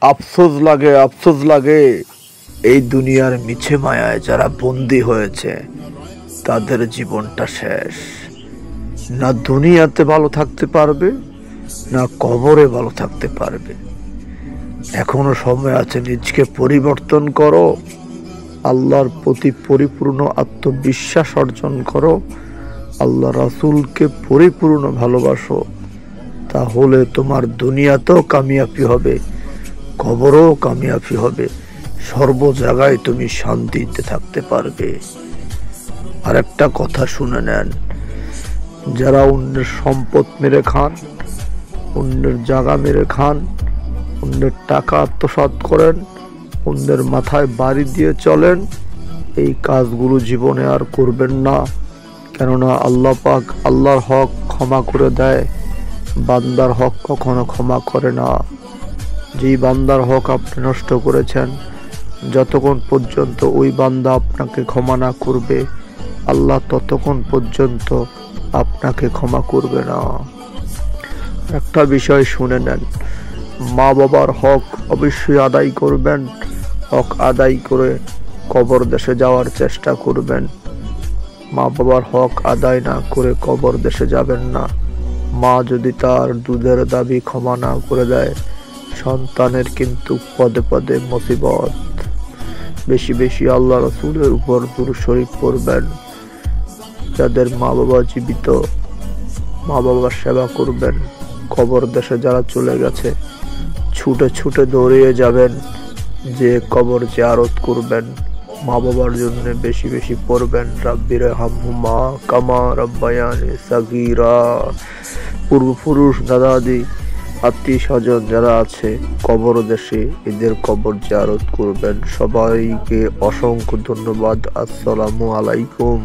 আফসোস লাগে এই দুনিয়ার মিছে মায়ায় যারা বন্দী হয়েছে তাদের জীবনটা শেষ। না দুনিয়াতে ভালো থাকতে পারবে, না কবরে ভালো থাকতে পারবে। এখনো সময় আছে, নিজকে পরিবর্তন করো, আল্লাহর প্রতি পরিপূর্ণ আত্মবিশ্বাস অর্জন করো, আল্লাহ রাসূলকে পরিপূর্ণ ভালোবাসো। তাহলে তোমার দুনিয়াতেও কামিয়াবি হবে, কবরেও কামিয়াবি হবে, সর্ব জায়গায় তুমি শান্তিতে থাকতে পারবে। আর একটা কথা শুনে নেন, যারা অন্যের সম্পদ মেরে খান, অন্যের জায়গা মেরে খান, অন্যের টাকা আত্মসাৎ করেন, অন্যের মাথায় বাড়ি দিয়ে চলেন, এই কাজগুলো জীবনে আর করবেন না। কেননা আল্লাহ পাক আল্লাহর হক ক্ষমা করে দেয়, বান্দার হক কখনো ক্ষমা করে না। যেই বান্দার হক আপনি নষ্ট করেছেন, যতক্ষণ পর্যন্ত ওই বান্দা আপনাকে ক্ষমা না করবে, আল্লাহ ততক্ষণ পর্যন্ত আপনাকে ক্ষমা করবে না। একটা বিষয় শুনে নেন, মা বাবার হক অবশ্যই আদায় করবেন। হক আদায় করে কবর দেশে যাওয়ার চেষ্টা করবেন। মা বাবার হক আদায় না করে কবর দেশে যাবেন না। মা যদি তার দুধের দাবি ক্ষমা না করে দেয়, সন্তানের কিন্তু পদে পদে মুসিবত। বেশি বেশি আল্লাহ রাসূলের উপর দুরূদ শরীফ পড়বেন। যাদের মা বাবা জীবিত, মা বাবার সেবা করবেন। কবর দেশে যারা চলে গেছে, ছুটে ছুটে দৌড়িয়ে যাবেন, যে কবর জিয়ারত করবেন। মা বাবার জন্য বেশি বেশি পড়বেন, রাব্বিরহামহুমা কামা রাব্বায়ানি সাগীরা। পূর্বপুরুষ, দাদা দাদি, আত্মীয় স্বজন যারা আছে কবর দেশে, এদের কবর জিয়ারত করবেন। সবাইকে অসংখ্য ধন্যবাদ। আসসালামু আলাইকুম।